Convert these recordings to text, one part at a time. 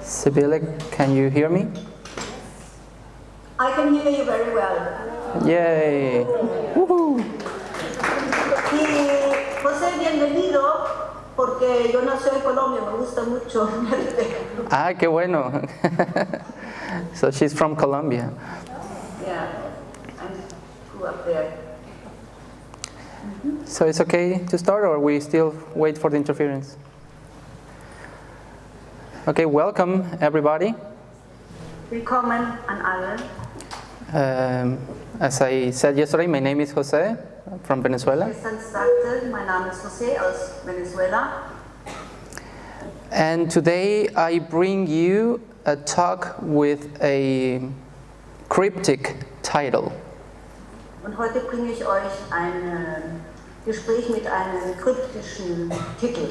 Sibylle, can you hear me? I can hear you very well. Yay! Woohoo! Y José, bienvenido, porque yo nací en Colombia, me gusta mucho. Ah, qué bueno. So she's from Colombia. Yeah, I grew up there. So it's okay to start, or we still wait for the interference? Okay, welcome everybody. Willkommen an alle. As I said yesterday, my name is José from Venezuela. Gestern sagte, mein Name ist José aus Venezuela. And today I bring you a talk with a cryptic title. Und heute bringe ich euch ein Gespräch mit einem kryptischen Titel.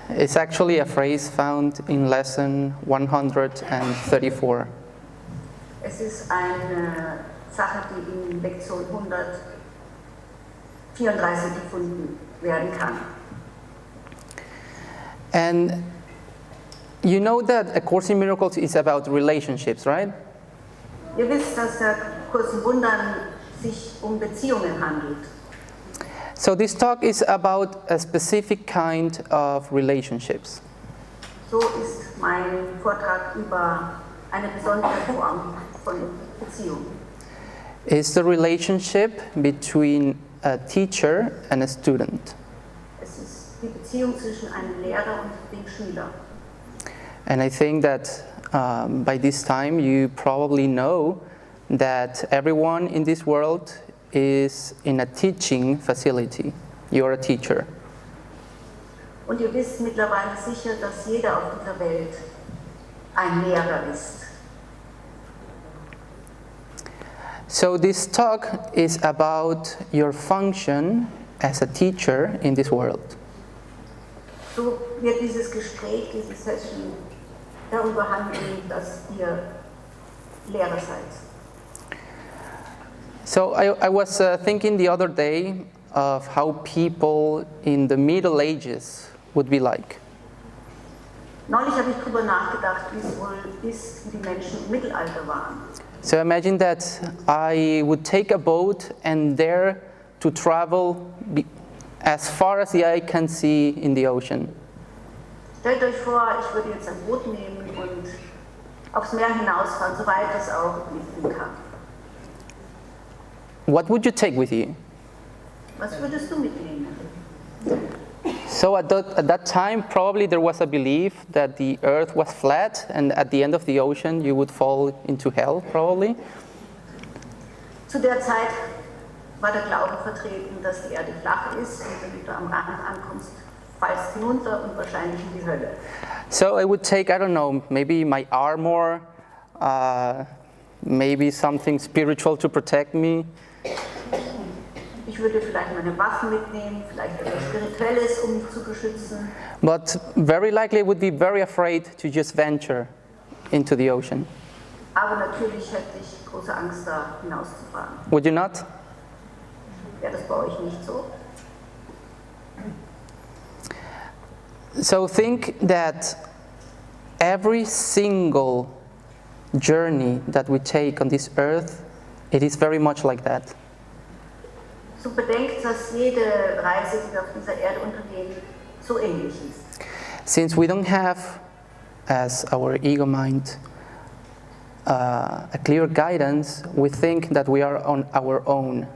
It's actually a phrase found in lesson 134. Es ist eine Sache, die in Lektion 134 gefunden werden kann. And you know that A Course in Miracles is about relationships, right? Ihr wisst, dass der Kurs in Wundern sich Beziehungen handelt. So this talk is about a specific kind of relationships. So ist mein Vortrag über eine besondere Form von Beziehung. It's the relationship between a teacher and a student. Es ist die Beziehung zwischen einem Lehrer und dem Schüler. And I think that by this time you probably know that everyone in this world is in a teaching facility. You're a teacher. Und ihr wisst mittlerweile sicher, dass jeder auf dieser Welt ein Lehrer ist. So this talk is about your function as a teacher in this world. So wird dieses Gespräch, diese Session darüber handeln, dass ihr Lehrer seid. So I was thinking the other day of how people in the Middle Ages would be like. Neulich habe ich darüber nachgedacht, wie es wohl ist, wie die Menschen im Mittelalter waren. So imagine that I would take a boat and dare to travel as far as the eye can see in the ocean. Stellt euch vor, ich würde jetzt ein Boot nehmen und aufs Meer hinausfahren, soweit das Auge blicken kann. What would you take with you? Was würdest du mitnehmen? So at that time, probably there was a belief that the earth was flat, and at the end of the ocean you would fall into hell, probably. Zu der Zeit war der Glaube vertreten, dass die Erde flach ist und wenn du am Rand ankommst, fallst hinunter und wahrscheinlich in die Hölle. So I would take, I don't know, maybe my armor, maybe something spiritual to protect me. Ich würde vielleicht meine Waffen mitnehmen, vielleicht etwas Spirituelles, um mich zu beschützen. But very likely I would be very afraid to just venture into the ocean. Aber natürlich hätte ich große Angst, da hinauszufahren. Would you not? Wäre das bei euch nicht so? So think that every single journey that we take on this earth, it is very much like that. So bedenkt, dass jede Reise, die wir auf dieser Erde untergehen, so ähnlich ist. Since we don't have, as our ego mind, a clear guidance, we think that we are on our own.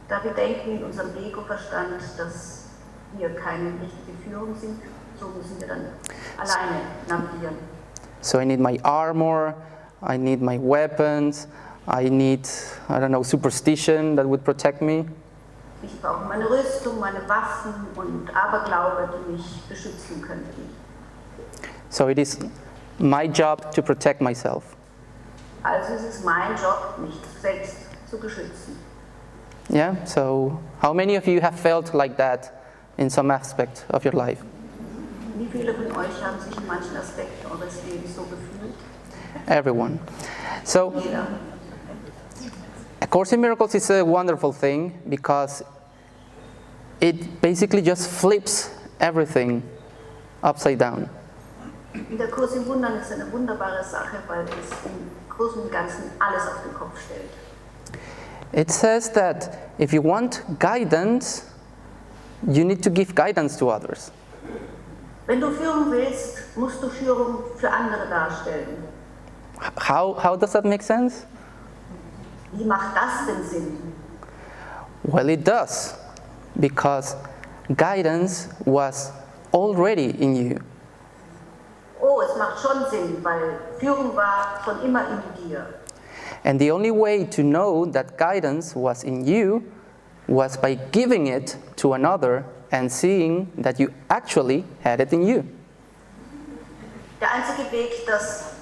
Da wir denken in unserem Ego-Verstand, dass wir keine richtige Führung sind, so müssen wir dann alleine navigieren. So I need my armor, I need my weapons, I need, I don't know, superstition that would protect me. Ich brauche meine Rüstung, meine Waffen und Aberglaube, die mich beschützen könnten. So it is my job to protect myself. Also ist es mein Job, mich selbst zu beschützen. Yeah, so how many of you have felt like that in some aspect of your life? Wie viele von euch haben sich in manchen Aspekten eures Lebens so gefühlt? Everyone. So Jeder. A Course in Miracles is a wonderful thing because it basically just flips everything upside down. Der Kurs im Wundern ist eine wunderbare Sache, weil es im Großen und Ganzen alles auf den Kopf stellt. It says that if you want guidance, you need to give guidance to others. Wenn du Führung willst, musst du Führung für andere darstellen. How does that make sense? Wie macht das denn Sinn? Well, it does, because guidance was already in you. Oh, es macht schon Sinn, weil Führung war schon immer in dir. And the only way to know that guidance was in you was by giving it to another and seeing that you actually had it in you. Der einzige Weg, das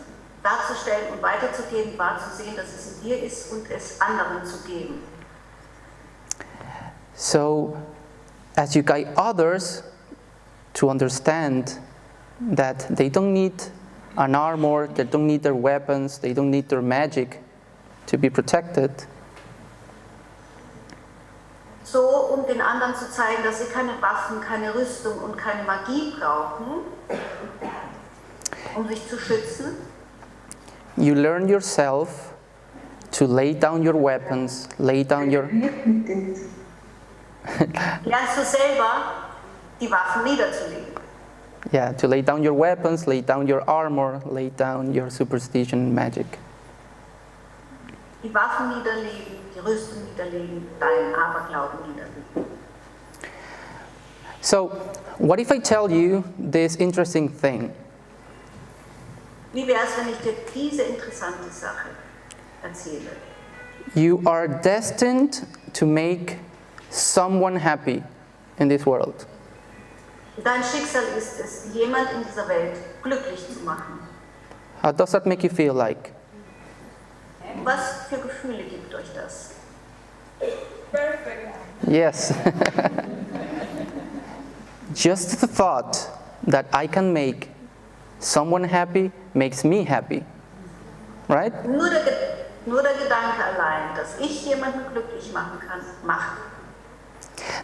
darzustellen und weiterzugeben, war zu sehen, dass es in dir ist und es anderen zu geben. So, as you guide others to understand that they don't need an armor, they don't need their weapons, they don't need their magic to be protected. So, um den anderen zu zeigen, dass sie keine Waffen, keine Rüstung und keine Magie brauchen, um sich zu schützen. You learn yourself to lay down your weapons, lay down your... Lernst du selber, die Waffen niederzulegen. Yeah, to lay down your weapons, lay down your armor, lay down your superstition and magic. Die Waffen niederlegen, die Rüstung niederlegen, deinen Aberglauben niederlegen. So, what if I tell you this interesting thing? Wie wäre es, wenn ich dir diese interessante Sache erzähle? You are destined to make someone happy in this world. Dein Schicksal ist es, jemand in dieser Welt glücklich zu machen. How does that make you feel like? Was für Gefühle gibt euch das? Yes. Just the thought that I can make someone happy makes me happy. Right? Nur der Gedanke allein, dass ich jemanden glücklich machen kann, macht.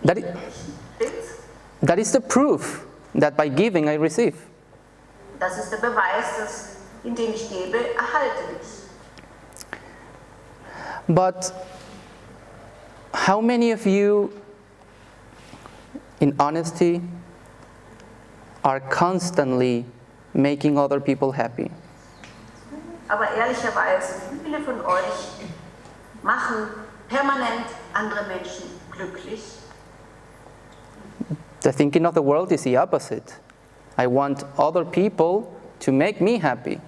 Stimmt's? That is the proof that by giving I receive. Das ist der Beweis, dass indem ich gebe, erhalte ich. But how many of you, in honesty, are constantly making other people happy? Aber ehrlicherweise, viele von euch machen permanent andere Menschen glücklich. The thinking of the world is the opposite. I want other people to make me happy.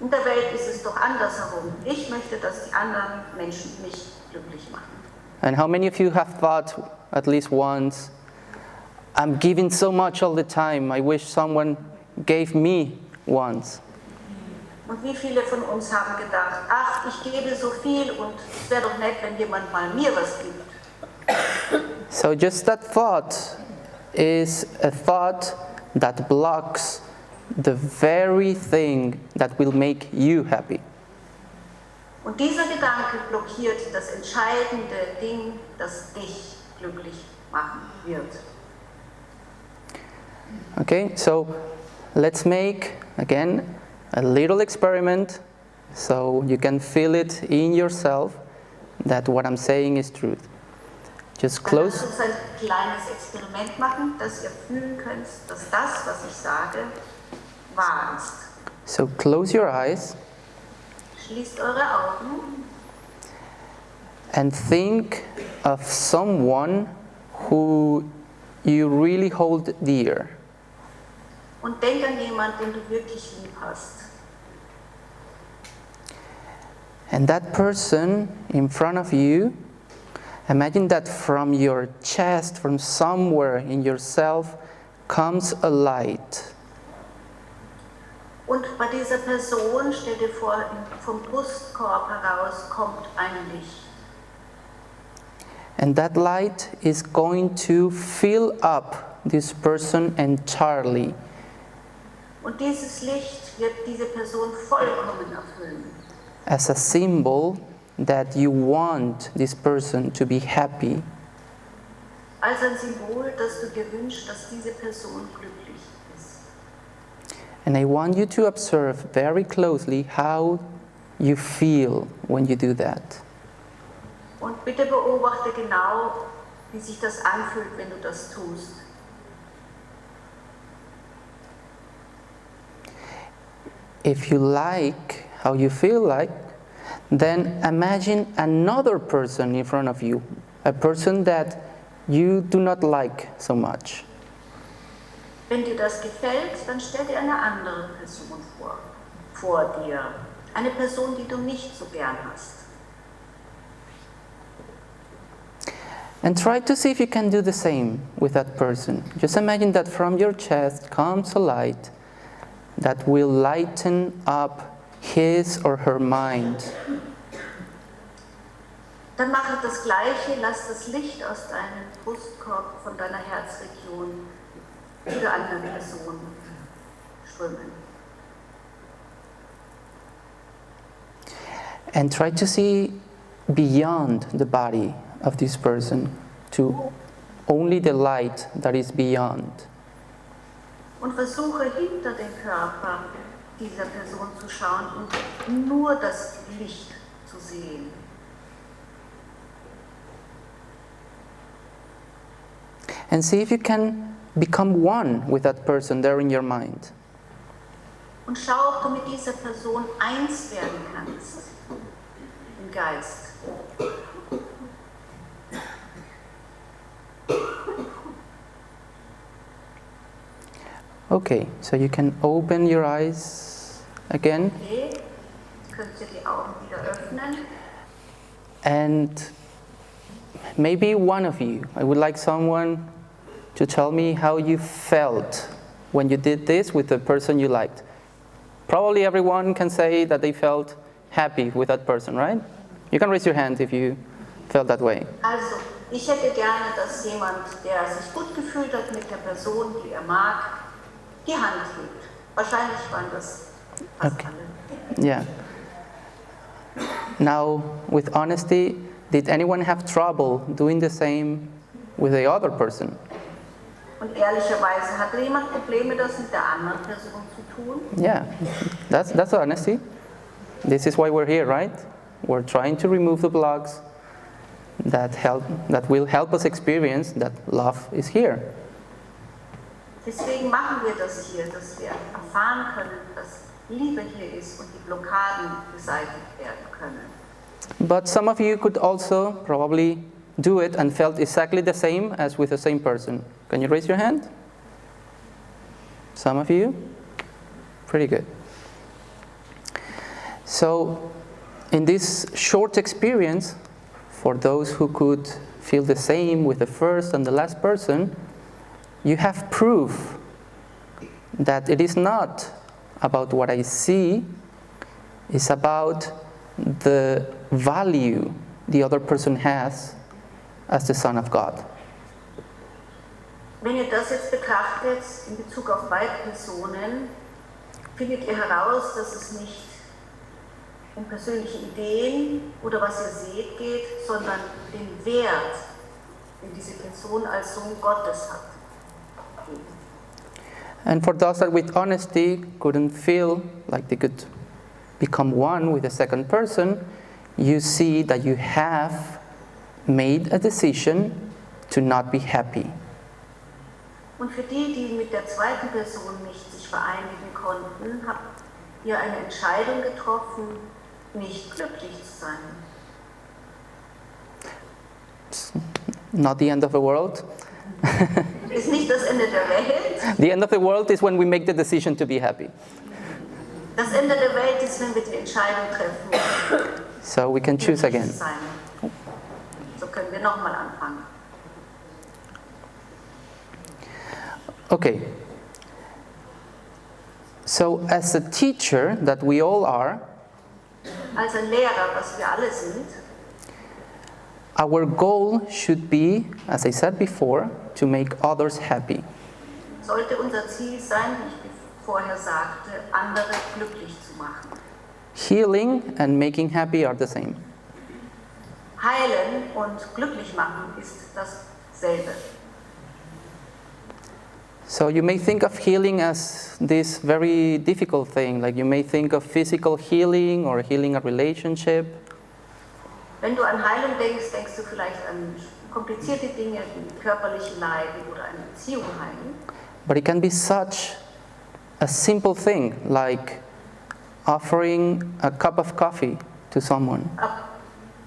In der Welt ist es doch andersherum. Ich möchte, dass die anderen Menschen mich glücklich machen. And how many of you have thought at least once, I'm giving so much all the time, I wish someone gave me once. Und wie viele von uns haben gedacht, ach, ich gebe so viel und es wäre doch nett, wenn jemand mal mir was gibt. So just that thought is a thought that blocks the very thing that will make you happy. Und dieser Gedanke blockiert das entscheidende Ding, das dich glücklich machen wird. Okay, so let's make, again, a little experiment so you can feel it in yourself that what I'm saying is truth. Just close. Lasst uns ein kleines Experiment machen, dass ihr fühlen könnt, dass das, was ich sage, wahr ist. So close your eyes Schließt eure Augen and think of someone who you really hold dear. und denk an jemanden, den du wirklich lieb hast. And that person in front of you, imagine that from your chest, from somewhere in yourself, comes a light. Und bei dieser Person, stell dir vor, vom Brustkorb heraus kommt ein Licht. And that light is going to fill up this person entirely. Und dieses Licht wird diese Person vollkommen erfüllen. As a symbol that you want this person to be happy. Als ein Symbol, dass du dir wünschst, dass diese Person glücklich ist. And I want you to observe very closely how you feel when you do that. Und bitte beobachte genau, wie sich das anfühlt, wenn du das tust. If you like how you feel like, then imagine another person in front of you, a person that you do not like so much. Wenn dir das gefällt, dann stell dir eine andere Person vor dir. Eine Person, die du nicht so gern hast. And try to see if you can do the same with that person. Just imagine that from your chest comes a light that will lighten up his or her mind. Dann mache das Gleiche, lass das Licht aus deinem Brustkorb, von deiner Herzregion zu der anderen Person strömen. And try to see beyond the body of this person, to only the light that is beyond. Und versuche hinter den Körper dieser Person zu schauen und nur das Licht zu sehen. And see if you can become one with that person there in your mind. Und schau, ob du mit dieser Person eins werden kannst im Geist. Okay, so you can open your eyes again. Okay, jetzt könnt ihr die Augen wieder öffnen. And maybe one of you, I would like someone to tell me how you felt when you did this with the person you liked. Probably everyone can say that they felt happy with that person, right? You can raise your hand if you felt that way. Also, ich hätte gerne, dass jemand, der sich gut gefühlt hat mit der Person, die er mag, die Hand hebt. Wahrscheinlich waren das fast alle. Yeah. Now, with honesty, did anyone have trouble doing the same with the other person? Und ehrlicherweise, hatte jemand Probleme, das mit der anderen Person zu tun? Yeah, that's honesty. This is why we're here, right? We're trying to remove the blocks that will help us experience that love is here. Deswegen machen wir das hier, dass wir erfahren können, dass Liebe hier ist und die Blockaden beseitigt werden können. But some of you could also probably do it and felt exactly the same as with the same person. Can you raise your hand? Some of you? Pretty good. So, in this short experience, for those who could feel the same with the first and the last person, you have proof that it is not about what I see, it's about the value the other person has as the Son of God. Wenn ihr das jetzt betrachtet in Bezug auf beide Personen, findet ihr heraus, dass es nicht um persönliche Ideen oder was ihr seht geht, sondern den Wert, den diese Person als Sohn Gottes hat. And for those that with honesty couldn't feel like they could become one with the second person, you see that you have made a decision to not be happy. Und für die, die mit der zweiten Person nicht sich vereinigen konnten, habt ihr eine Entscheidung getroffen, nicht glücklich zu sein. It's not the end of the world. Ist nicht das Ende der Welt. The end of the world is when we make the decision to be happy. Das Ende der Welt ist, wenn wir die Entscheidung treffen, So we can choose glücklich again. zu sein. So können wir nochmal anfangen. Okay. So as a teacher that we all are, Als ein Lehrer, was wir alle sind, our goal should be, as I said before, to make others happy. sollte unser Ziel sein, wie ich vorher sagte, andere glücklich zu machen. Healing and making happy are the same. Heilen und glücklich machen ist dasselbe. So you may think of healing as this very difficult thing, like you may think of physical healing or healing a relationship. Wenn du an Heilung denkst, denkst du vielleicht an komplizierte Dinge, wie körperliche Leiden oder eine Beziehung heilen. But it can be such a simple thing, like offering a cup of coffee to someone.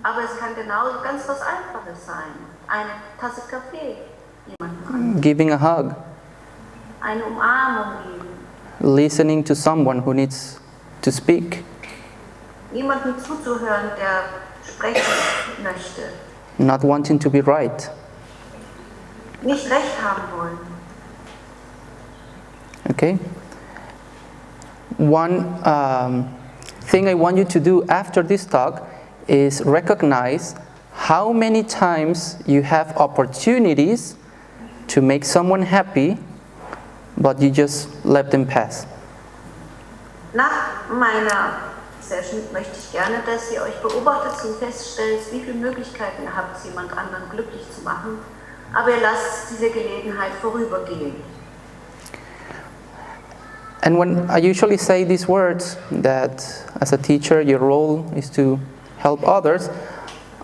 Aber es kann genau ganz was Einfaches sein. Eine Tasse Kaffee jemandem. Giving a hug. Eine Umarmung geben. Listening to someone who needs to speak. Jemandem zuzuhören, der sprechen möchte. Not wanting to be right. Nicht recht haben wollen. Okay? One thing I want you to do after this talk is recognize how many times you have opportunities to make someone happy, but you just let them pass. Nach meiner Session möchte ich gerne, dass ihr euch beobachtet und feststellt, wie viele Möglichkeiten ihr habt, jemand anderen glücklich zu machen, aber ihr lasst diese Gelegenheit vorübergehen. And when I usually say these words, that as a teacher your role is to help others,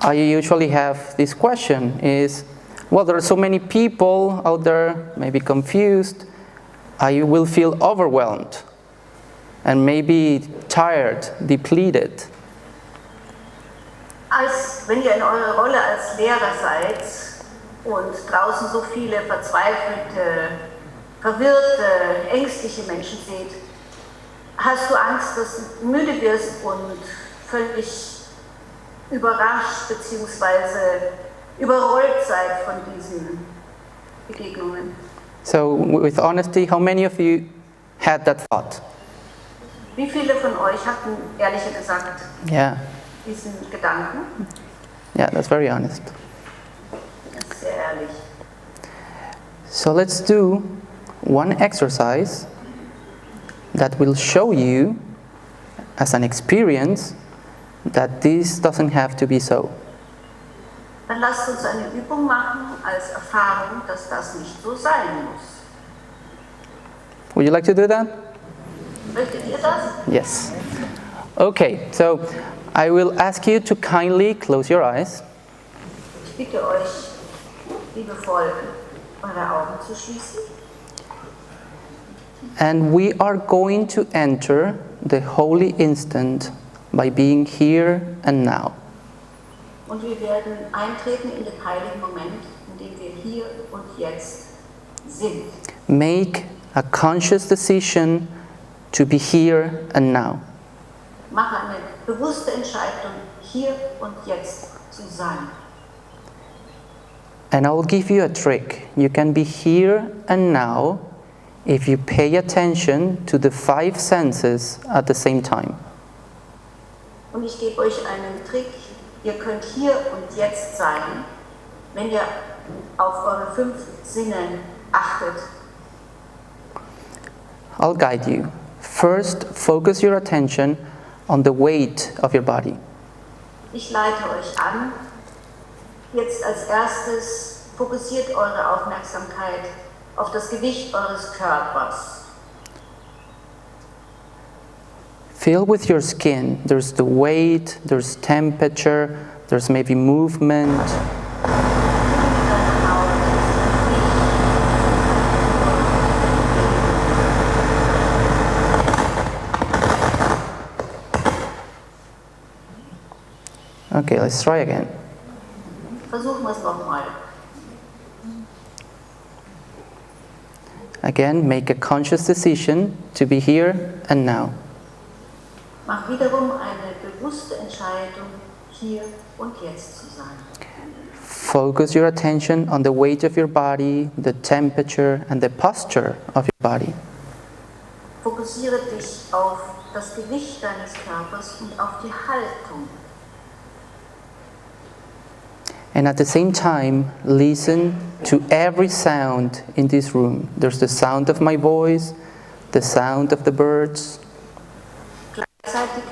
I usually have this question is, well, there are so many people out there, maybe confused, I will feel overwhelmed and maybe tired, depleted. Wenn ihr in eurer Rolle als Lehrer seid und draußen so viele verzweifelte, verwirrte, ängstliche Menschen seht, hast du Angst, dass du müde wirst und völlig überrascht bzw. überrollt seid von diesen Begegnungen. So, with honesty, how many of you had that thought? Wie viele von euch hatten, ehrlicher gesagt, diesen Gedanken? Yeah, that's very honest. Das ist sehr ehrlich. So let's do one exercise that will show you, as an experience, that this doesn't have to be so. Dann lasst uns eine Übung machen als Erfahrung, dass das nicht so sein muss. Would you like to do that? Möchtet ihr das? Yes. Okay, so I will ask you to kindly close your eyes. Ich bitte euch, liebevoll, eure Augen zu schließen. And we are going to enter the holy instant by being here and now. Und wir werden eintreten in den heiligen Moment, in dem wir hier und jetzt sind. Make a conscious decision to be here and now. Mache eine bewusste Entscheidung, hier und jetzt zu sein. And I will give you a trick. You can be here and now if you pay attention to the 5 senses at the same time. Und ich gebe euch einen Trick. Ihr könnt hier und jetzt sein, wenn ihr auf eure 5 Sinne achtet. I'll guide you. First, focus your attention on the weight of your body. Ich leite euch an. Jetzt als erstes fokussiert eure Aufmerksamkeit auf das Gewicht eures Körpers. Feel with your skin. There's the weight, there's temperature, there's maybe movement. Okay, let's try again. Versuchen wir es nochmal. Again, make a conscious decision to be here and now. Mach wiederum eine bewusste Entscheidung, hier und jetzt zu sein. Focus your attention on the weight of your body, the temperature and the posture of your body. Fokussiere dich auf das Gewicht deines Körpers und auf die Haltung. And at the same time, listen to every sound in this room. There's the sound of my voice, the sound of the birds. Gleichzeitig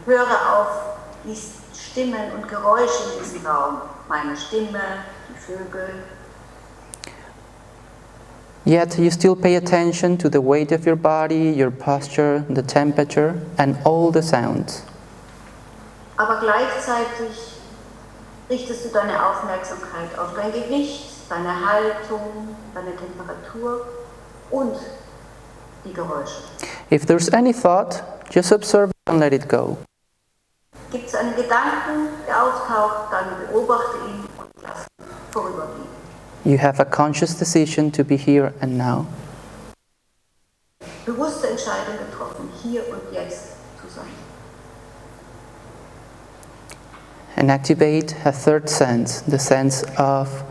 höre auf die Stimmen und Geräusche in diesem Raum. Meine Stimme, die Vögel. Yet you still pay attention to the weight of your body, your posture, the temperature, and all the sounds. Aber gleichzeitig richtest du deine Aufmerksamkeit auf dein Gewicht, deine Haltung, deine Temperatur und die Geräusche. If there's any thought, just observe it and let it go. Gibt es einen Gedanken, der auftaucht, dann beobachte ihn und lass ihn vorübergehen. You have a conscious decision to be here and now. Bewusste Entscheidung getroffen, hier und jetzt zu sein. And activate a third sense, the sense of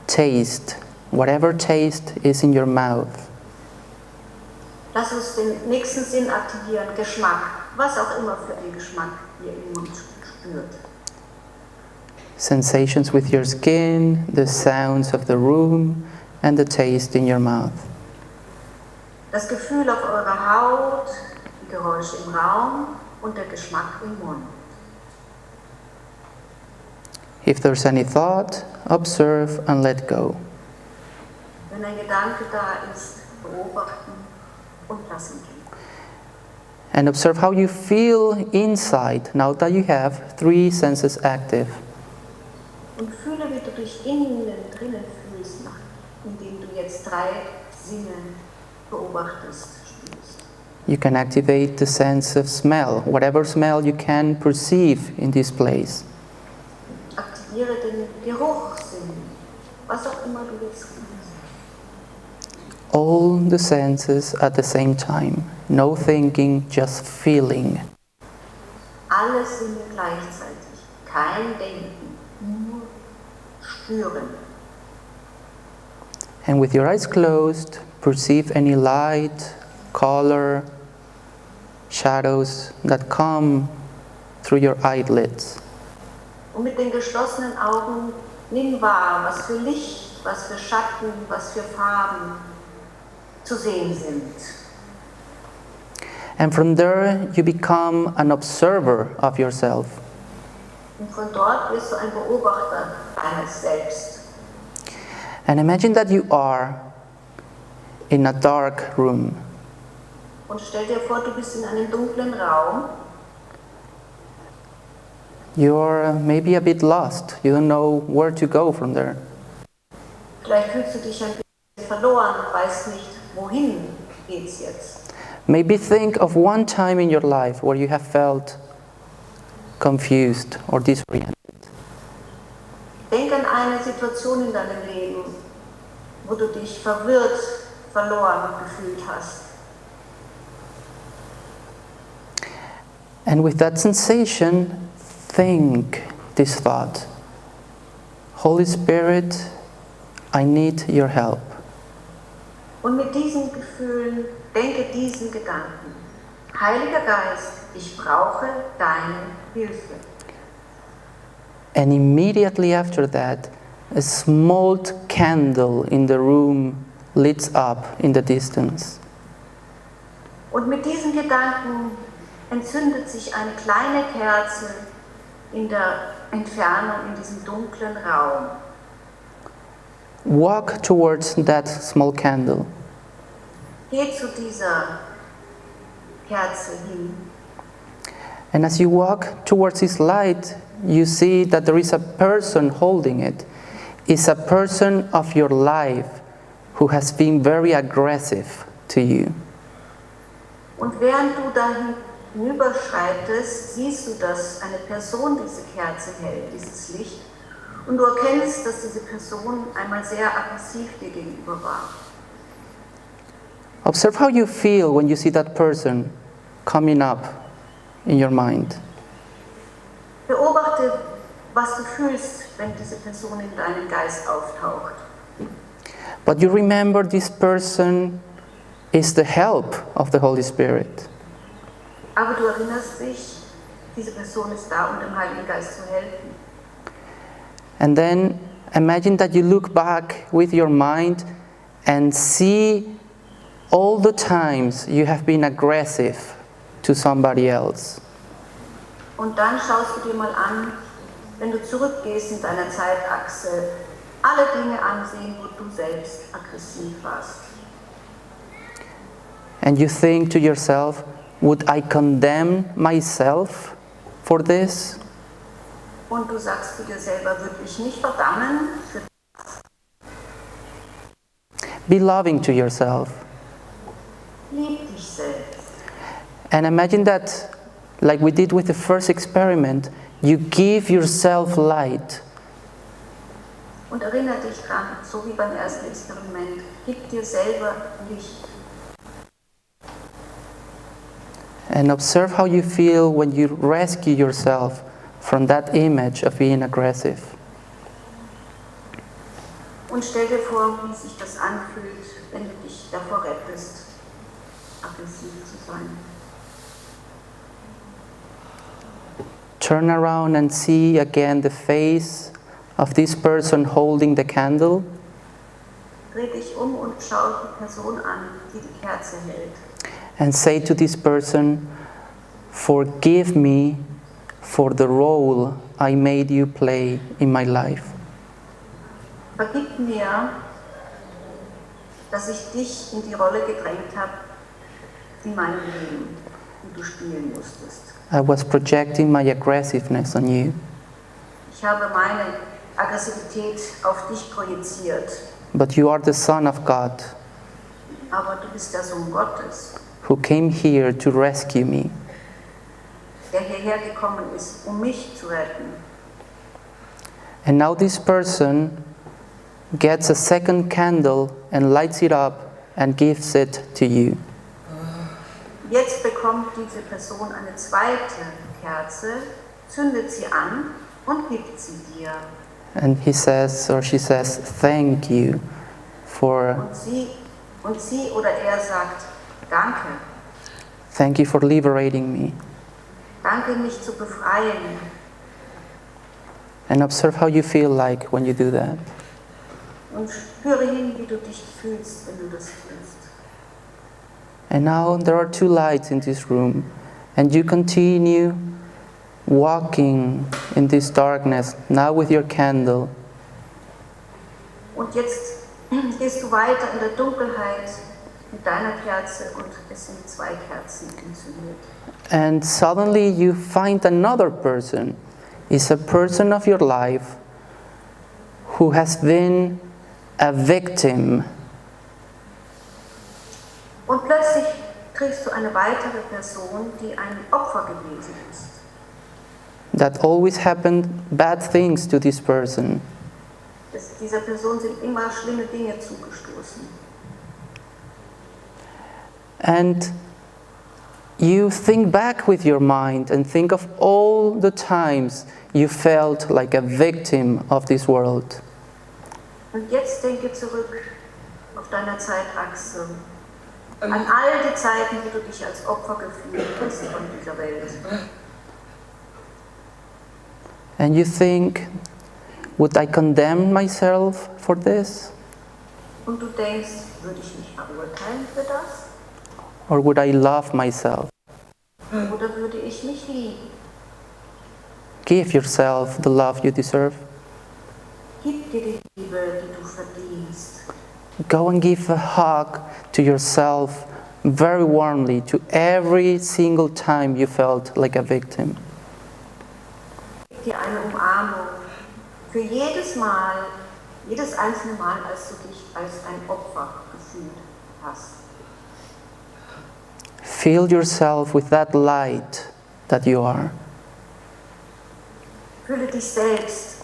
taste, whatever taste is in your mouth. Lass uns den nächsten Sinn aktivieren, Geschmack, was auch immer für einen Geschmack ihr im Mund spürt. Sensations with your skin, the sounds of the room, and the taste in your mouth. Das Gefühl auf eurer Haut, die Geräusche im Raum und der Geschmack im Mund. If there's any thought, observe and let go. Wenn ein Gedanke da ist, beobachten und lassen gehen. And observe how you feel inside now that you have three senses active. Und fühle, wie du dich innen drinnen fühlst, indem du jetzt 3 Sinne beobachtest, spürst. You can activate the sense of smell, whatever smell you can perceive in this place. Aktiviere den Geruchssinn, was auch immer du jetzt riechst. All the senses at the same time. No thinking, just feeling. Alle Sinne gleichzeitig, kein Denken, nur spüren. And with your eyes closed, perceive any light, color, shadows that come through your eyelids. Und mit den geschlossenen Augen nimm wahr, was für Licht, was für Schatten, was für Farben zu sehen sind. And from there, you become an observer of yourself. Und von dort wirst du ein Beobachter deines Selbst. And imagine that you are in a dark room. Und stell dir vor, du bist in einem dunklen Raum. You're maybe a bit lost. You don't know where to go from there. Vielleicht fühlst du dich ein bisschen verloren, weißt nicht, wohin geht's jetzt. Maybe think of one time in your life where you have felt confused or disoriented. Denk an eine Situation in deinem Leben, wo du dich verwirrt, verloren gefühlt hast. And with that sensation, think this thought. Holy Spirit, I need your help. Und mit diesen Gefühlen denke diesen Gedanken. Heiliger Geist, ich brauche deine Hilfe. And immediately after that, a small candle in the room lights up in the distance. Und mit diesen Gedanken entzündet sich eine kleine Kerze in der Entfernung, in diesem dunklen Raum. Walk towards that small candle. Geh zu dieser Kerze hin. And as you walk towards this light, you see that there is a person holding it. It's a person of your life who has been very aggressive to you. Und während du da hinüberschreitest, siehst du, dass eine Person diese Kerze hält, dieses Licht. Und du erkennst, dass diese Person einmal sehr aggressiv dir gegenüber war. Observe how you feel when you see that person coming up in your mind. Beobachte, was du fühlst, wenn diese Person in deinem Geist auftaucht. But you remember this person is the help of the Holy Spirit. Aber du erinnerst dich, diese Person ist da, um dem Heiligen Geist zu helfen. And then imagine that you look back with your mind and see all the times you have been aggressive to somebody else. Und dann schaust du dir mal an, wenn du zurückgehst in deiner Zeitachse, alle Dinge ansehen, wo du selbst aggressiv warst. And you think to yourself, would I condemn myself for this? Und du sagst zu dir selber, würde ich nicht verdammen? Be loving to yourself. Lieb dich selbst. And imagine that, like we did with the first experiment, you give yourself light. Und erinnere dich dran, so wie beim ersten Experiment, gib dir selber Licht. And observe how you feel when you rescue yourself from that image of being aggressive. Und stell dir vor, wie sich das anfühlt, wenn du dich davor rettest, aggressiv zu sein. Turn around and see again the face of this person holding the candle. Dreh dich und schau die Person an, die die Kerze hält. And say to this person, forgive me for the role I made you play in my life. Vergib mir, dass ich dich in die Rolle gedrängt habe, in meinem Leben, die du spielen musstest. I was projecting my aggressiveness on you. Ich habe meine Aggressivität auf dich projiziert. But you are the Son of God, Aber du bist der Sohn Gottes, who came here to rescue me. der hierher gekommen ist, um mich zu retten. And now this person gets a second candle and lights it up and gives it to you. Jetzt bekommt diese Person eine zweite Kerze, zündet sie an und gibt sie dir. And he says, or she says, thank you for, Und sie oder er sagt, danke. thank you for liberating me. Danke, mich zu befreien. And observe how you feel like when you do that. Und spüre hin, wie du dich fühlst, wenn du das tust. And now there are two lights in this room, and you continue walking in this darkness, now with your candle. Und jetzt gehst du weiter in der Dunkelheit mit deiner Kerze und es sind zwei Kerzen entzündet. And suddenly you find another person. It's a person of your life who has been a victim. Und plötzlich triffst du eine weitere Person, die ein Opfer gewesen ist. That always happened bad things to this person. Dieser Person sind immer schlimme Dinge zugestoßen. And you think back with your mind and think of all the times you felt like a victim of this world. Und jetzt denke zurück auf deiner Zeitachse an all die Zeiten, wo du dich als Opfer gefühlt hast von dieser Welt. And you think, would I condemn myself for this? Und du denkst, würde ich mich verurteilen für das? Or would I love myself? Oder würde ich mich lieben? Give yourself the love you deserve. Gib dir die Liebe, die du verdienst. Go and give a hug to yourself very warmly to every single time you felt like a victim. Gib dir eine Umarmung für jedes Mal, jedes einzelne Mal, als du dich als ein Opfer gefühlt hast. Fill yourself with that light that you are. Fülle dich selbst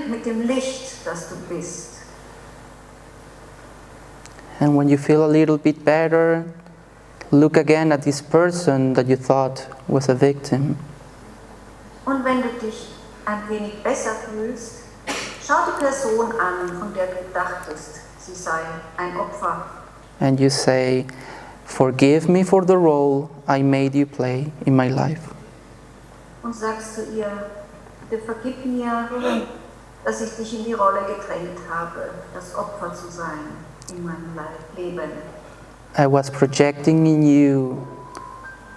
mit dem Licht, das du bist. And when you feel a little bit better, look again at this person that you thought was a victim. Und wenn du dich ein wenig besser fühlst, schau die Person an, von der du dachtest, sie sei ein Opfer. And you say, forgive me for the role I made you play in my life. Und sagst zu ihr, bitte vergib mir, dass ich dich in die Rolle gedrängt habe, das Opfer zu sein in meinem Leben. I was projecting in you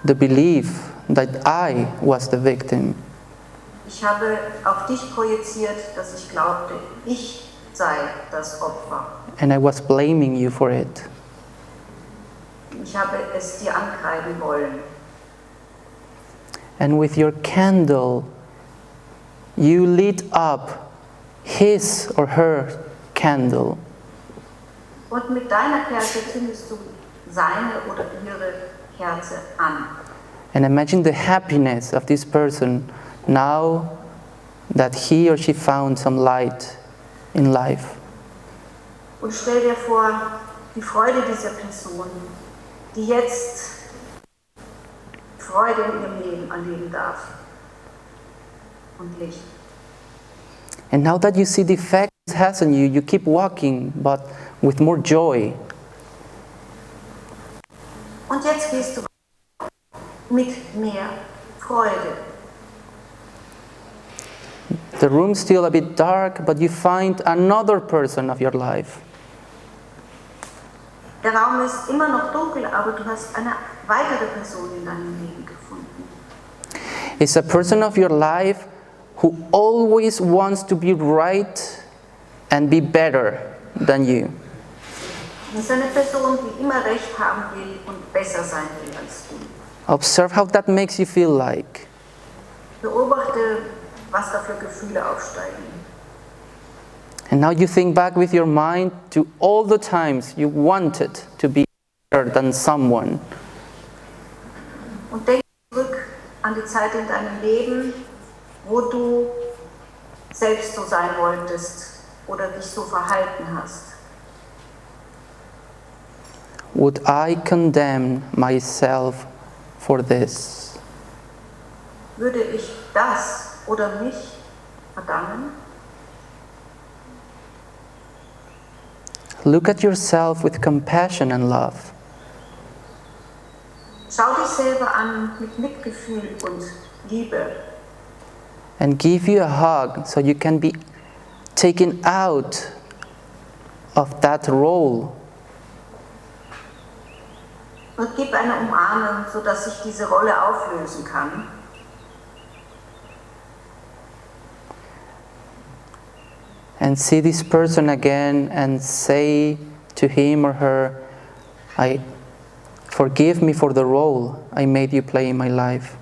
the belief that I was the victim. Ich habe auf dich projiziert, dass ich glaubte, ich sei das Opfer. And I was blaming you for it. Ich habe es dir ankreiden wollen. And with your candle, you lit up his or her candle. Und mit deiner Kerze zündest du seine oder ihre Kerze an. And imagine the happiness of this person now that he or she found some light in life. Und stell dir vor, die Freude dieser Person, die jetzt Freude in ihrem Leben erleben darf. Und Licht. And now that you see the effect it has on you, you keep walking, but with more joy. Und jetzt gehst du mit mehr Freude. The room's still a bit dark, but you find another person of your life. Der Raum ist immer noch dunkel, aber du hast eine weitere Person in deinem Leben gefunden. It's a person of your life who always wants to be right and be better than you. Es ist eine Person, die immer Recht haben will und besser sein will als du. Observe how that makes you feel like. Beobachte, was da für Gefühle aufsteigen. And now you think back with your mind to all the times you wanted to be better than someone. Und denk zurück an die Zeit in deinem Leben, wo du selbst so sein wolltest oder dich so verhalten hast. Would I condemn myself for this? Würde ich das oder mich verdammen? Look at yourself with compassion and love. Schau dich selber an mit Mitgefühl und Liebe. And give you a hug so you can be taken out of that role. Und gib eine Umarmung, sodass sich diese Rolle auflösen kann. And see this person again and say to him or her, forgive me for the role I made you play in my life.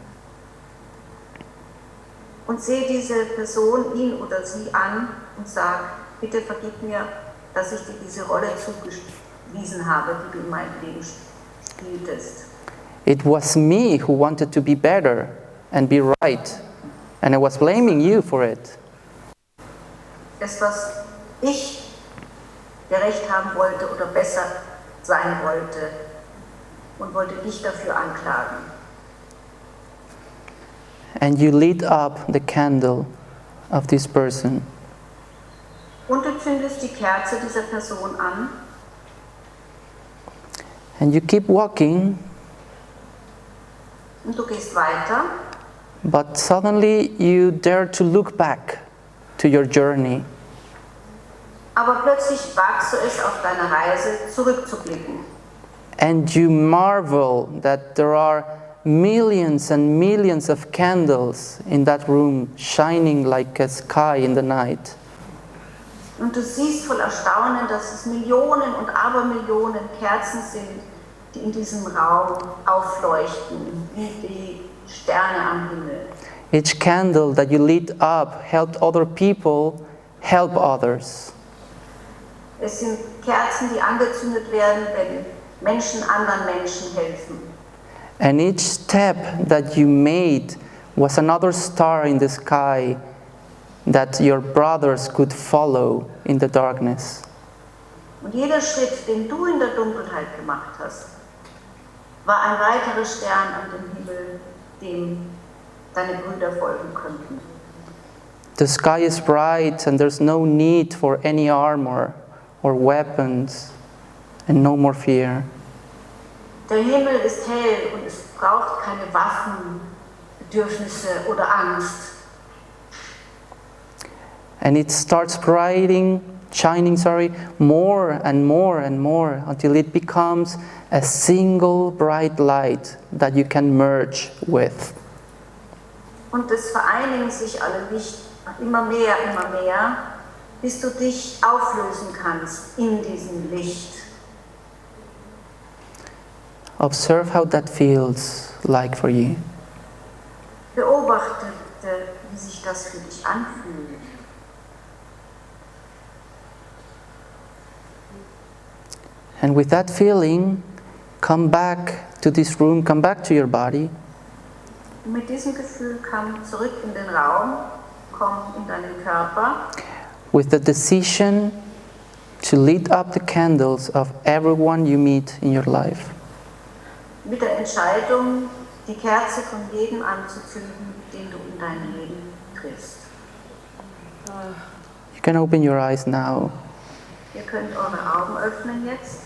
Und sehe diese Person, ihn oder sie an und sag, bitte vergib mir, dass ich dir diese Rolle zugewiesen habe, die du in meinem Leben spieltest. It was me who wanted to be better and be right, and I was blaming you for it. Das, was ich gerecht haben wollte oder besser sein wollte und wollte dich dafür anklagen. And you lit up the candle of this person. Und du zündest die Kerze dieser Person an. And you keep walking, Und du gehst weiter. but suddenly you dare to look back to your journey. Aber plötzlich wagst du es, auf deiner Reise zurückzublicken. And you marvel that there are millions and millions of candles in that room shining like a sky in the night. Und du siehst voll Erstaunen, dass es Millionen und Abermillionen Kerzen sind, die in diesem Raum aufleuchten, wie die Sterne am Himmel. Each candle that you lit up helped other people help others. Es sind Kerzen, die angezündet werden, wenn Menschen anderen Menschen helfen. And each step that you made was another star in the sky that your brothers could follow in the darkness. Und jeder Schritt, den du in der Dunkelheit gemacht hast, war ein weiterer Stern an dem Himmel, dem deine Brüder folgen könnten. The sky is bright and there's no need for any armor or weapons and no more fear. Der Himmel ist hell und es braucht keine Waffen, Bedürfnisse oder Angst. And it starts shining, more and more and more until it becomes a single bright light that you can merge with. Und es vereinigen sich alle Lichter immer mehr, bis du dich auflösen kannst in diesem Licht. observe how that feels like for you. Beobachte, wie sich das für dich anfühlt. And with that feeling, come back to this room, come back to your body. Und mit diesem Gefühl komm zurück in den Raum, komm in deinen Körper. With the decision to lit up the candles of everyone you meet in your life. Mit der Entscheidung, die Kerze von jedem anzuzünden, den du in dein Leben triffst. You can open your eyes now. Ihr könnt eure Augen öffnen jetzt.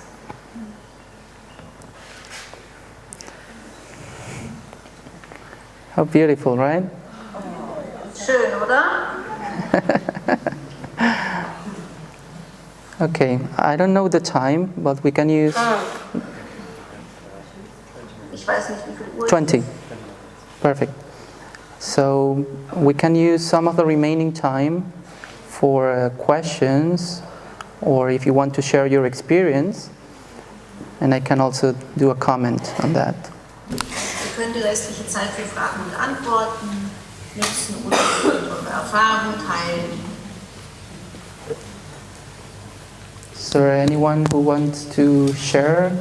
How beautiful, right? Schön, oder? Okay, I don't know the time, but we can use Ich weiß nicht, wie viel Uhr 20. Perfect. So we can use some of the remaining time for questions, or if you want to share your experience, and I can also do a comment on that. Ihr könnt die restliche Zeit für Fragen und Antworten nutzen oder eure Erfahrungen teilen. Is there anyone who wants to share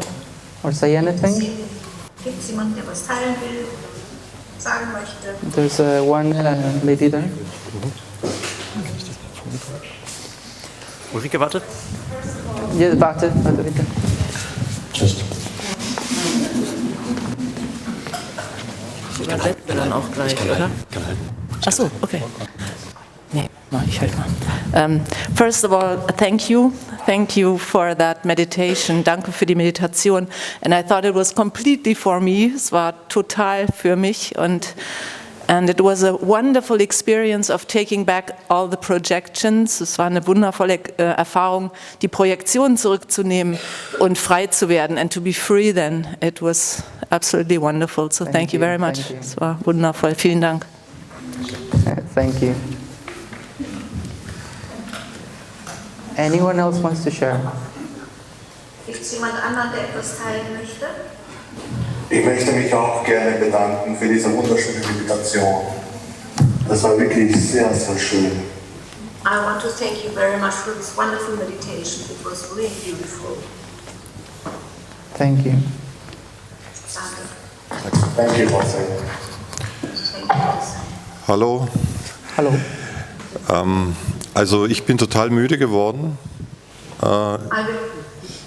or say anything? Gibt es jemanden, der was teilen will, sagen möchte? There's one lady there. Ulrike, warte. Ja, warte bitte. Tschüss. Ich übersetze dann auch gleich, oder? Kann halten. Ach so, okay. Nee, ich halte mal. First of all, thank you. Thank you for that meditation. Danke für die Meditation. And I thought it was completely for me. Es war total für mich. And it was a wonderful experience of taking back all the projections. Es war eine wundervolle Erfahrung, die Projektionen zurückzunehmen und frei zu werden. And to be free then. It was absolutely wonderful. So thank you very much. Es war wundervoll. Vielen Dank. Thank you. Anyone else wants to share? Gibt es jemand anderen, der etwas teilen möchte? Ich möchte mich auch gerne bedanken für diese wunderschöne Meditation. Das war wirklich sehr, sehr schön. I want to thank you very much for this wonderful meditation. It was really beautiful. Thank you. Danke. Thank you, José. Thank you, José. Hallo. Hallo. Also ich bin total müde geworden.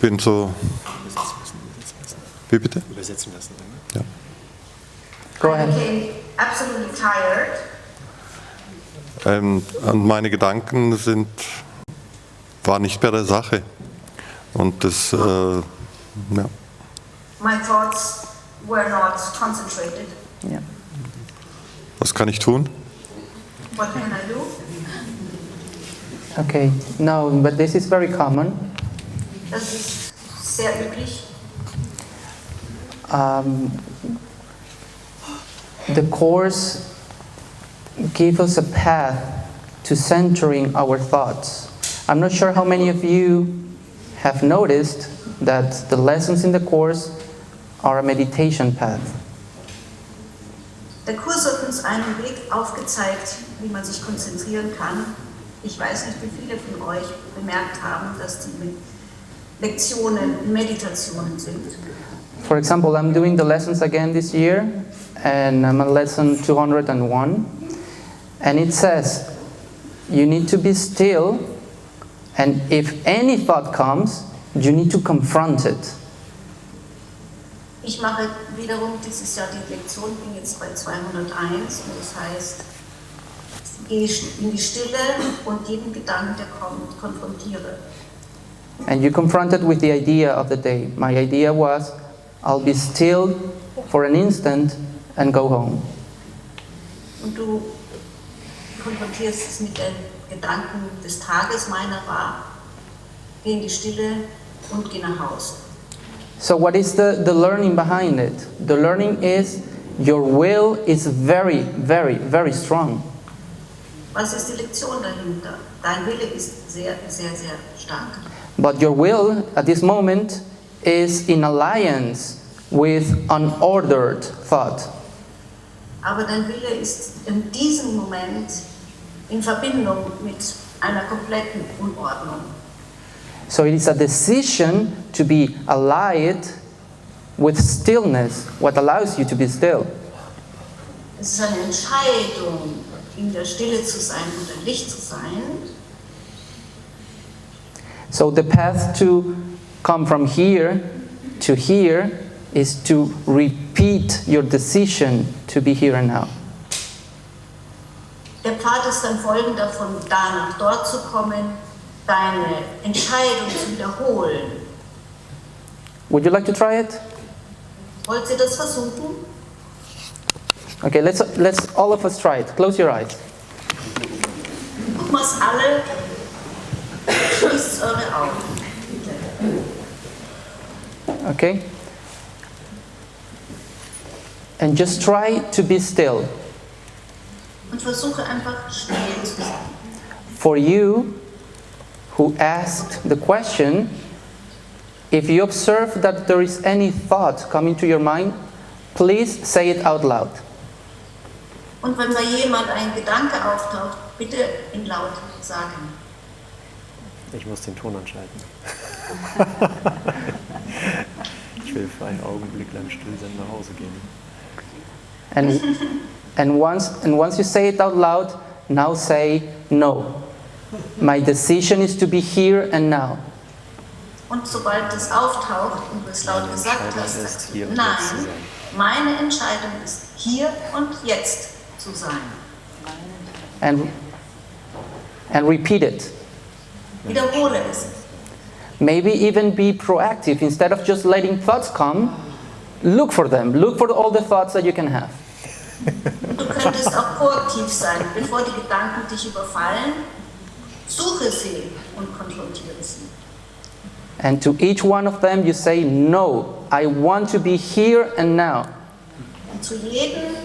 Bin so... Wie bitte? Übersetzen lassen. Ja. Go ahead. I became absolutely tired. Und meine Gedanken waren nicht bei der Sache. Und das, ja. My thoughts were not concentrated. Yeah. Was kann ich tun? What can I do? Okay. No, but this is very common. Das ist sehr üblich. The Course gives us a path to centering our thoughts. I'm not sure how many of you have noticed that the lessons in the Course are a meditation path. Der Kurs hat uns einen Weg aufgezeigt, wie man sich konzentrieren kann. Ich weiß nicht, wie viele von euch bemerkt haben, dass die Lektionen Meditationen sind. For example, I'm doing the lessons again this year, and I'm on lesson 201, and it says, you need to be still, and if any thought comes, you need to confront it. Ich mache wiederum dieses Jahr die Lektion, bin jetzt bei 201, und das heißt, gehe in die Stille und jeden Gedanken, der kommt, konfrontiere. And you confront it with the idea of the day. My idea was, I'll be still for an instant and go home. Und du konfrontierst es mit den Gedanken des Tages. Meiner war, geh in die Stille und geh nach Hause. So what is the learning behind it? The learning is your will is very, very, very strong. Was ist die Lektion dahinter? Dein Wille ist sehr, sehr, sehr stark. But your will at this moment is in alliance with unordered thought. Aber dein Wille ist in diesem Moment in Verbindung mit einer kompletten Unordnung. So it is a decision to be allied with stillness, what allows you to be still. Es ist eine Entscheidung, in der Stille zu sein und ein Licht zu sein. So the path to come from here to here is to repeat your decision to be here and now. Der Pfad ist dann folgender, von da nach dort zu kommen, deine Entscheidung zu wiederholen. Would you like to try it? Wollt ihr das versuchen? Okay, let's all of us try it. Close your eyes. Gucken wir es alle. Schließt eure Augen. Bitte. Okay? And just try to be still. Und versuche einfach still zu sein. For you who asked the question, if you observe that there is any thought coming to your mind, please say it out loud. Und wenn bei jemand ein Gedanke auftaucht, bitte ihn laut sagen. Ich muss den Ton anschalten. Ich will für einen Augenblick lang still sein nach Hause gehen. And once you say it out loud, now say no. My decision is to be here and now. Und sobald es auftaucht und du es laut gesagt hast, sagst du, nein, meine Entscheidung ist hier und jetzt zu sein. And repeat it. Wiederhole es. Maybe even be proactive. Instead of just letting thoughts come, look for them. Look for all the thoughts that you can have. Du könntest auch proaktiv sein, bevor die Gedanken dich überfallen. Suche sie und konfrontiere sie. And to each one of them you say, no, I want to be here and now. Und zu jedem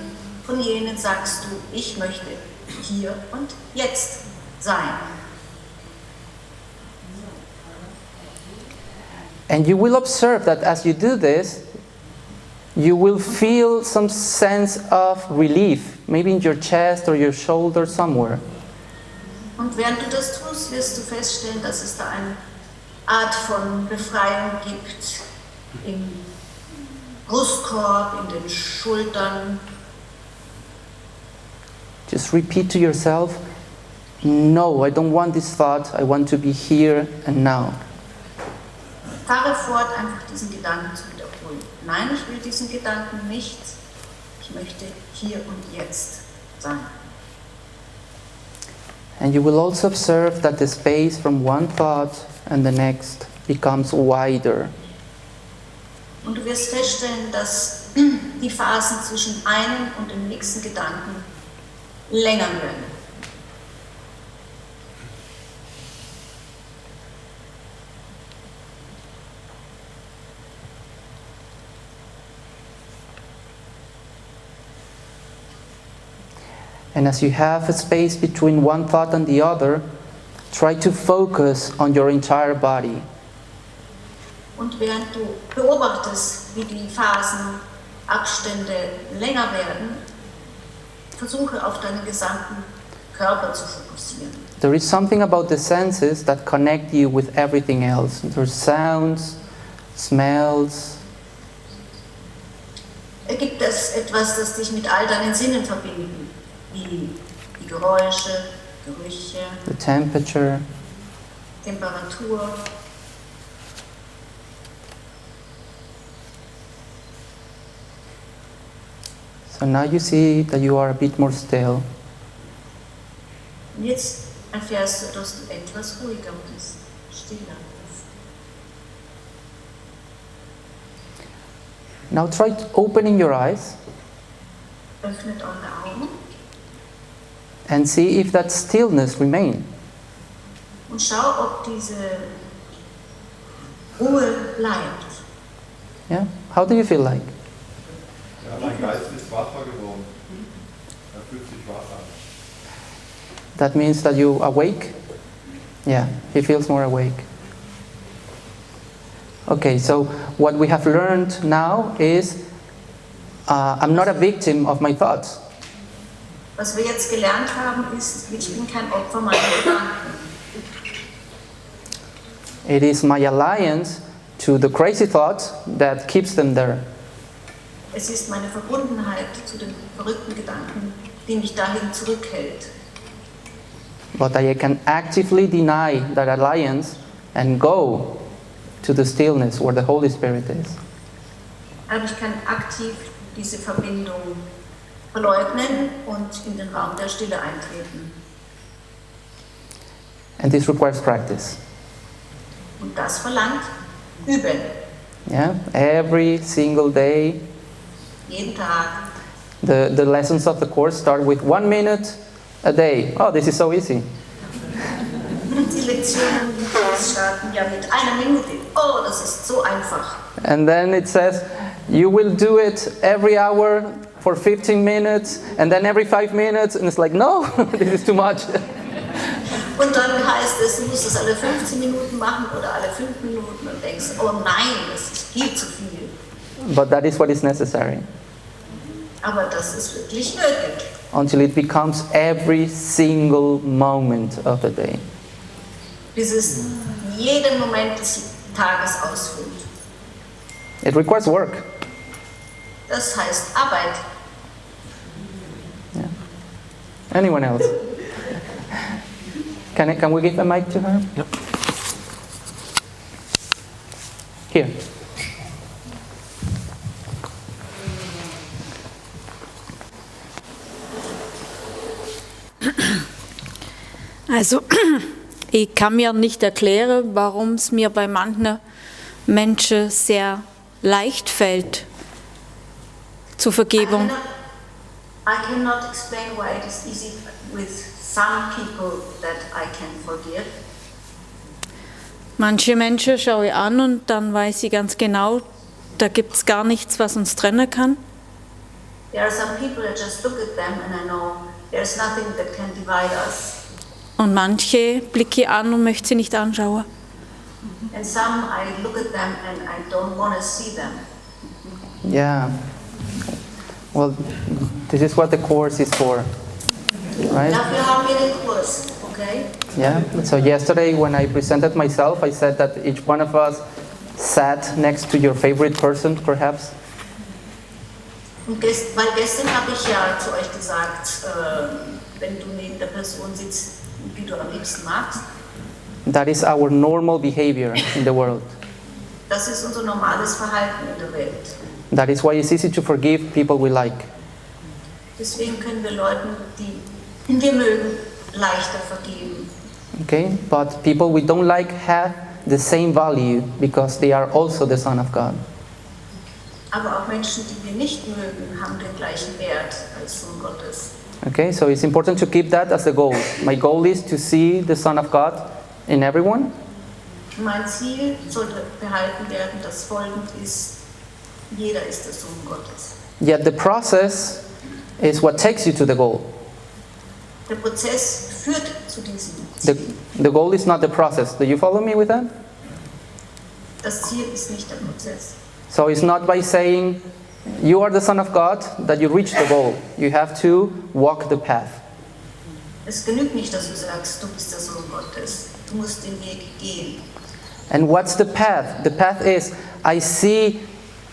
von jenen sagst du, ich möchte hier und jetzt sein. And you will observe that as you do this, you will feel some sense of relief, maybe in your chest or your shoulder somewhere. Und während du das tust, wirst du feststellen, dass es da eine Art von Befreiung gibt im Brustkorb, in den Schultern. Just repeat to yourself, no, I don't want this thought, I want to be here and now. Fahre fort, einfach diesen Gedanken zu wiederholen. Nein, ich will diesen Gedanken nicht. Ich möchte hier und jetzt sein. And you will also observe that the space from one thought and the next becomes wider. Und du wirst feststellen, dass die Phasen zwischen einem und dem nächsten Gedanken länger werden. And as you have a space between one thought and the other, try to focus on your entire body. Und während du beobachtest, wie die Phasenabstände länger werden, versuche auf deinen gesamten Körper zu fokussieren. There is something about the senses that connect you with everything else. There's sounds, smells. Gibt es etwas, das dich mit all deinen Sinnen verbindet, wie die Geräusche, Gerüche, The temperature. Temperatur. So now you see that you are a bit more still. Und jetzt erfährst du, dass du etwas ruhiger bist, stiller bist. Now try opening your eyes Öffnet eure Augen and see if that stillness remains. und schau, ob diese Ruhe bleibt. Yeah? How do you feel like? Ja, mein Geist ist wacher geworden. Er fühlt sich wach an. That means that you awake? Yeah, he feels more awake. Okay, so what we have learned now is I'm not a victim of my thoughts. Was wir jetzt gelernt haben, ist, ich bin kein Opfer meiner Gedanken. It is my alliance to the crazy thoughts that keeps them there. Es ist meine Verbundenheit zu den verrückten Gedanken, die mich dahin zurückhält. But I can actively deny that alliance and go to the stillness where the Holy Spirit is. Aber ich kann aktiv diese Verbindung verleugnen und in den Raum der Stille eintreten. And this requires practice. Und das verlangt Üben. Yeah, every single day. Jeden Tag. The lessons of the course start with 1 minute a day. Oh, this is so easy. Die Lektionen starten ja mit 1 Minute. Oh, das ist so einfach. And then it says, you will do it every hour for 15 minutes, and then every 5 minutes, and it's like, no, this is too much. Und dann heißt es, du musst es alle 15 Minuten machen oder alle 5 Minuten und denkst, oh nein, das ist viel zu viel. But that is what is necessary. Aber das ist wirklich nötig. Until it becomes every single moment of the day. Bis es jeden Moment des Tages ausfüllt. It requires work. Das heißt Arbeit. Yeah. Anyone else? Can we give a mic to her? Yep. Here. Also, ich kann mir nicht erklären, warum es mir bei manchen Menschen sehr leicht fällt, zur Vergebung. I cannot explain why it is easy with some people that I can forgive. Manche Menschen schaue ich an und dann weiß ich ganz genau, da gibt es gar nichts, was uns trennen kann. There are some people that just look at them and I know there's nothing that can divide us. Und manche blicke ich an und möchte sie nicht anschauen. And some I look at them and I don't want to see them. Yeah. Well, this is what the course is for, right? Dafür haben wir den Kurs, okay? Yeah. So yesterday when I presented myself, I said that each one of us sat next to your favorite person, perhaps. Und weil gestern habe ich ja zu euch gesagt, wenn du neben der Person sitzt, die du am liebsten magst. That is our normal behavior in the world. Das ist unser normales Verhalten in der Welt. That is why it's easy to forgive people we like. Deswegen können wir Leuten, die wir mögen, leichter vergeben. Okay? But people we don't like have the same value because they are also the Son of God. Aber auch Menschen, die wir nicht mögen, haben den gleichen Wert als Sohn Gottes. Okay? So it's important to keep that as a goal. My goal is to see the Son of God in everyone. Mein Ziel sollte behalten werden, das folgend ist, jeder ist der Sohn Gottes. Yet the process is what takes you to the goal. Der Prozess führt zu diesem Ziel. The goal is not the process. Do you follow me with that? Das Ziel ist nicht der Prozess. So it's not by saying you are the Son of God that you reach the goal. You have to walk the path. Es genügt nicht, dass du sagst, du bist der Sohn Gottes. Du musst den Weg gehen. And what's the path? The path is, I see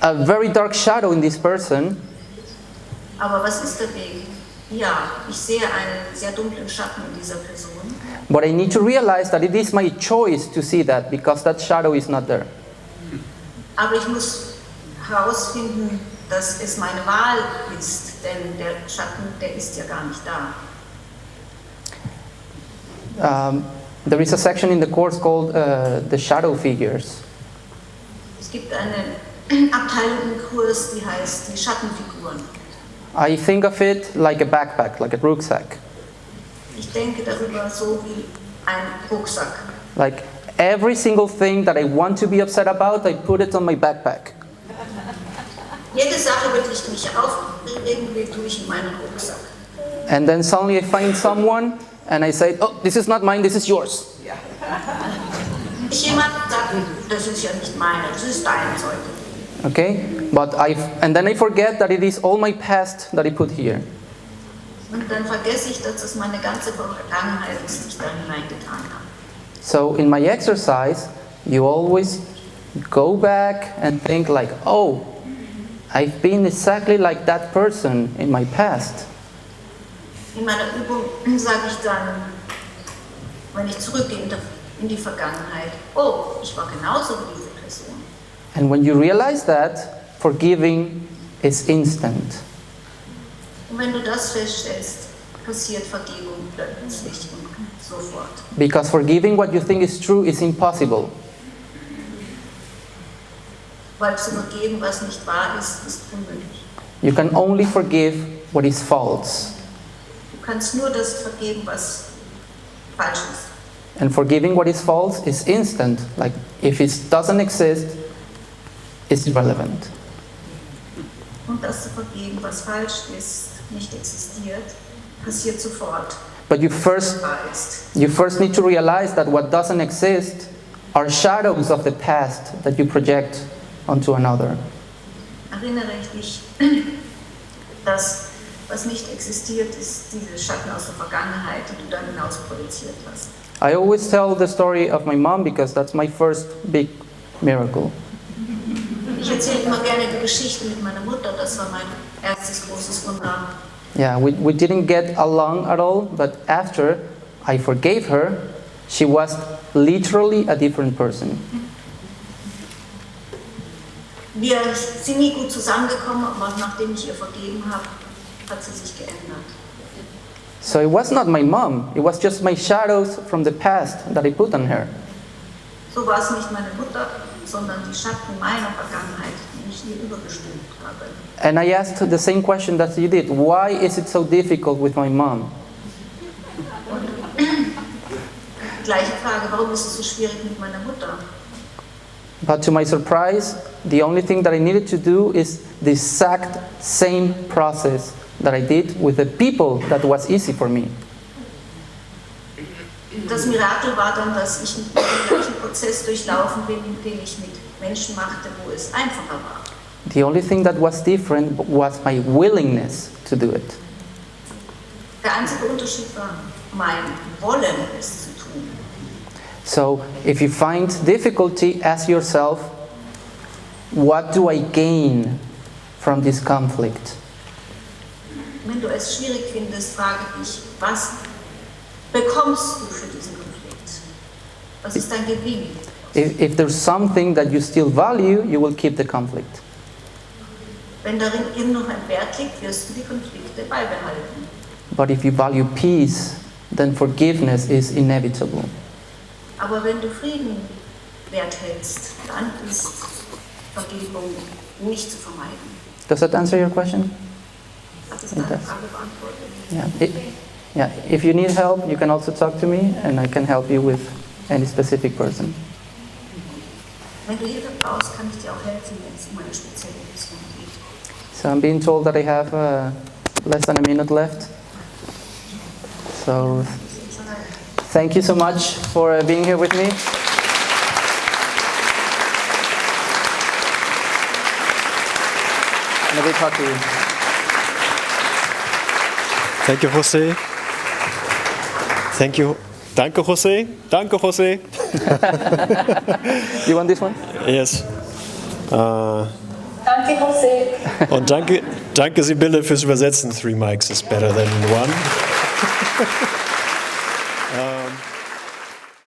a very dark shadow in this person, Aber was ist der Weg? Ja, ich sehe einen sehr dunklen Schatten in dieser Person. but I need to realize that it is my choice to see that because that shadow is not there. Aber ich muss herausfinden, dass es meine Wahl ist, denn der Schatten, der ist ja gar nicht da. There is a section in the course called the shadow figures. Es gibt eine Abteilung im Kurs, die heißt die Schattenfiguren. I think of it like a backpack, like a rucksack. Ich denke darüber so wie ein Rucksack. Like every single thing that I want to be upset about, I put it on my backpack. Jede Sache, über die ich mich aufregen will, tue ich in meinen Rucksack. And then suddenly I find someone and I say, oh, this is not mine, this is yours. Jemand sagt, das ist ja nicht meine, das ist dein Zeug. Okay? And then I forget that it is all my past that I put here. Und dann vergesse ich, dass das meine ganze Vergangenheit ist, die ich da hineingetan habe. So in my exercise, you always go back and think like, oh, I've been exactly like that person in my past. In meiner Übung sage ich dann, wenn ich zurückgehe in die Vergangenheit, oh, ich war genauso wie diese Person. And when you realize that, forgiving is instant. Und wenn du das feststellst, passiert Vergebung plötzlich und sofort. Because forgiving what you think is true is impossible. Weil zu vergeben, was nicht wahr ist, ist unmöglich. You can only forgive what is false. Du kannst nur das vergeben, was falsch ist. And forgiving what is false is instant. Like, if it doesn't exist, it's irrelevant. Und das zu vergeben, was falsch ist, nicht existiert, passiert sofort. But you first need to realize that what doesn't exist are shadows of the past that you project onto another. Erinnere ich dich, dass was nicht existiert, ist diese Schatten aus der Vergangenheit, die du dann hinaus projiziert hast. I always tell the story of my mom because that's my first big miracle. Ich erzähle immer gerne die Geschichte mit meiner Mutter, das war mein erstes großes Wunder. Yeah, we didn't get along at all, but after I forgave her, she was literally a different person. Wir sind nie gut zusammengekommen, aber nachdem ich ihr vergeben habe, hat sie sich geändert. So it was not my mom, it was just my shadows from the past that I put on her. So war es nicht meine Mutter, sondern die Schatten meiner Vergangenheit, die ich ihr übergestimmt habe. And I asked the same question that you did. Why is it so difficult with my mom? Und die gleiche Frage, warum ist es so schwierig mit meiner Mutter? But to my surprise, the only thing that I needed to do is the exact same process that I did with the people that was easy for me. Das Mirakel war dann, dass ich den gleichen Prozess durchlaufen bin, den ich mit Menschen machte, wo es einfacher war. The only thing that was different was my willingness to do it. Der einzige Unterschied war mein Wollen, es zu tun. So, if you find difficulty, ask yourself, what do I gain from this conflict? Wenn du es schwierig findest, frage dich, was bekommst du für diesen Konflikt? Was ist dein Gewinn? If there's something that you still value, you will keep the conflict. Wenn darin noch ein Wert liegt, wirst du die Konflikte beibehalten. But if you value peace, then forgiveness is inevitable. Aber wenn du Frieden wert hältst, dann ist Vergebung nicht zu vermeiden. Does that answer your question? Hat es deine Frage beantwortet? Yeah. If you need help, you can also talk to me, and I can help you with any specific person. Wenn du Hilfe brauchst, kann ich dir auch helfen, wenn es um eine spezielle Person geht. So I'm being told that I have less than a minute left. So thank you so much for being here with me. And I will talk to you. Thank you, José. Thank you. Danke, José. Danke, José. You want this one? Yes. Danke, José. Und danke Sibylle fürs Übersetzen. 3 mics is better than 1.